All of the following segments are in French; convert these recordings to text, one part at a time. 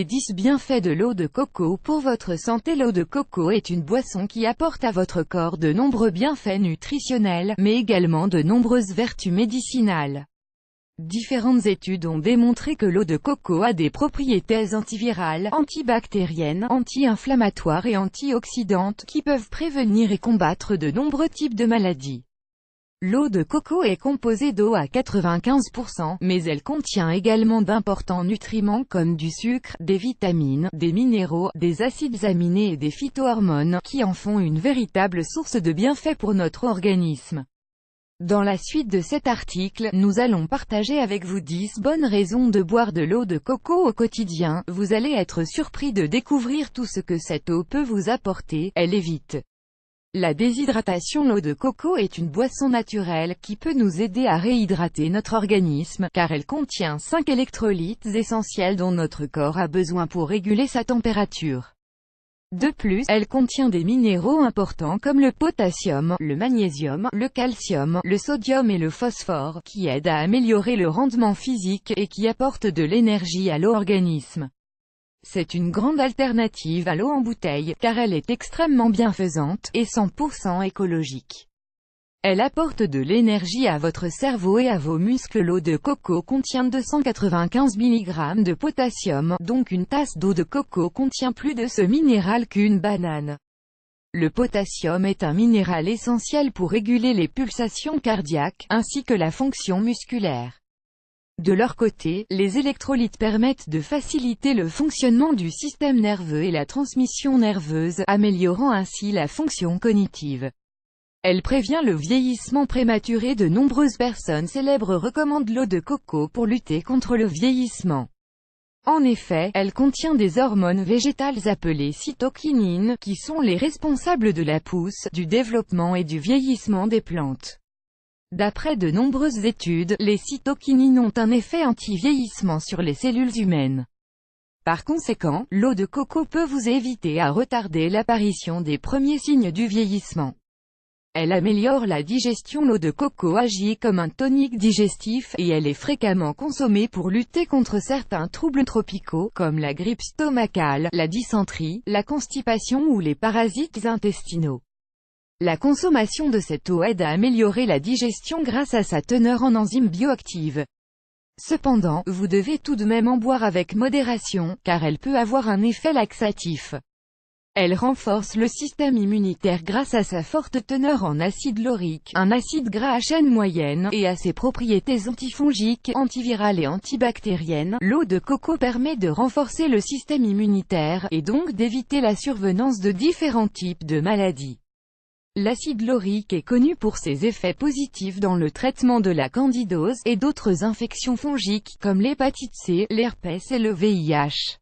Les 10 bienfaits de l'eau de coco pour votre santé. L'eau de coco est une boisson qui apporte à votre corps de nombreux bienfaits nutritionnels, mais également de nombreuses vertus médicinales. Différentes études ont démontré que l'eau de coco a des propriétés antivirales, antibactériennes, anti-inflammatoires et antioxydantes, qui peuvent prévenir et combattre de nombreux types de maladies. L'eau de coco est composée d'eau à 95%, mais elle contient également d'importants nutriments comme du sucre, des vitamines, des minéraux, des acides aminés et des phytohormones, qui en font une véritable source de bienfaits pour notre organisme. Dans la suite de cet article, nous allons partager avec vous 10 bonnes raisons de boire de l'eau de coco au quotidien. Vous allez être surpris de découvrir tout ce que cette eau peut vous apporter. Elle évite la déshydratation. L'eau de coco est une boisson naturelle qui peut nous aider à réhydrater notre organisme, car elle contient 5 électrolytes essentiels dont notre corps a besoin pour réguler sa température. De plus, elle contient des minéraux importants comme le potassium, le magnésium, le calcium, le sodium et le phosphore, qui aident à améliorer le rendement physique et qui apportent de l'énergie à l'organisme. C'est une grande alternative à l'eau en bouteille, car elle est extrêmement bienfaisante, et 100% écologique. Elle apporte de l'énergie à votre cerveau et à vos muscles. L'eau de coco contient 295 mg de potassium, donc une tasse d'eau de coco contient plus de ce minéral qu'une banane. Le potassium est un minéral essentiel pour réguler les pulsations cardiaques, ainsi que la fonction musculaire. De leur côté, les électrolytes permettent de faciliter le fonctionnement du système nerveux et la transmission nerveuse, améliorant ainsi la fonction cognitive. Elle prévient le vieillissement prématuré. De nombreuses personnes célèbres recommandent l'eau de coco pour lutter contre le vieillissement. En effet, elle contient des hormones végétales appelées cytokinines, qui sont les responsables de la pousse, du développement et du vieillissement des plantes. D'après de nombreuses études, les cytokinines ont un effet anti-vieillissement sur les cellules humaines. Par conséquent, l'eau de coco peut vous éviter à retarder l'apparition des premiers signes du vieillissement. Elle améliore la digestion. L'eau de coco agit comme un tonique digestif, et elle est fréquemment consommée pour lutter contre certains troubles tropicaux, comme la grippe stomacale, la dysenterie, la constipation ou les parasites intestinaux. La consommation de cette eau aide à améliorer la digestion grâce à sa teneur en enzymes bioactives. Cependant, vous devez tout de même en boire avec modération, car elle peut avoir un effet laxatif. Elle renforce le système immunitaire grâce à sa forte teneur en acide laurique, un acide gras à chaîne moyenne, et à ses propriétés antifongiques, antivirales et antibactériennes. L'eau de coco permet de renforcer le système immunitaire, et donc d'éviter la survenance de différents types de maladies. L'acide laurique est connu pour ses effets positifs dans le traitement de la candidose, et d'autres infections fongiques, comme l'hépatite C, l'herpès et le VIH.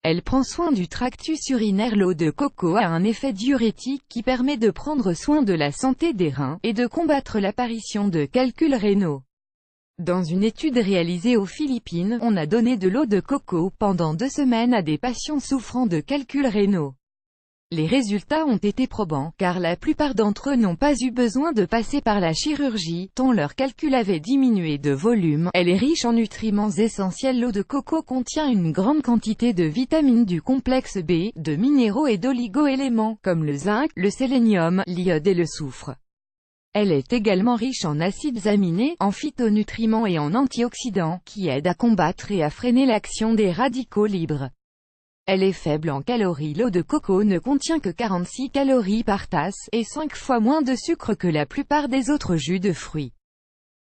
Elle prend soin du tractus urinaire. L'eau de coco a un effet diurétique qui permet de prendre soin de la santé des reins, et de combattre l'apparition de calculs rénaux. Dans une étude réalisée aux Philippines, on a donné de l'eau de coco pendant 2 semaines à des patients souffrant de calculs rénaux. Les résultats ont été probants, car la plupart d'entre eux n'ont pas eu besoin de passer par la chirurgie, tant leur calcul avait diminué de volume. Elle est riche en nutriments essentiels. L'eau de coco contient une grande quantité de vitamines du complexe B, de minéraux et d'oligo-éléments, comme le zinc, le sélénium, l'iode et le soufre. Elle est également riche en acides aminés, en phytonutriments et en antioxydants, qui aident à combattre et à freiner l'action des radicaux libres. Elle est faible en calories. L'eau de coco ne contient que 46 calories par tasse, et 5 fois moins de sucre que la plupart des autres jus de fruits.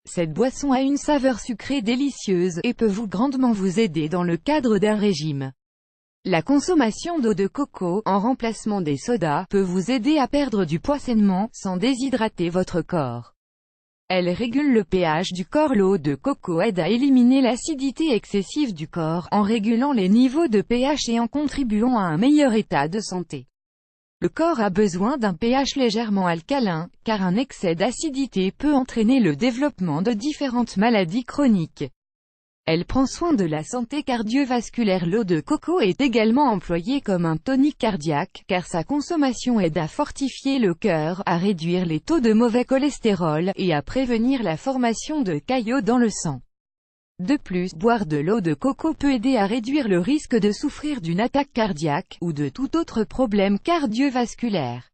Cette boisson a une saveur sucrée délicieuse, et peut grandement vous aider dans le cadre d'un régime. La consommation d'eau de coco, en remplacement des sodas, peut vous aider à perdre du poids sainement, sans déshydrater votre corps. Elle régule le pH du corps. L'eau de coco aide à éliminer l'acidité excessive du corps, en régulant les niveaux de pH et en contribuant à un meilleur état de santé. Le corps a besoin d'un pH légèrement alcalin, car un excès d'acidité peut entraîner le développement de différentes maladies chroniques. Elle prend soin de la santé cardiovasculaire. L'eau de coco est également employée comme un tonique cardiaque, car sa consommation aide à fortifier le cœur, à réduire les taux de mauvais cholestérol, et à prévenir la formation de caillots dans le sang. De plus, boire de l'eau de coco peut aider à réduire le risque de souffrir d'une attaque cardiaque, ou de tout autre problème cardiovasculaire.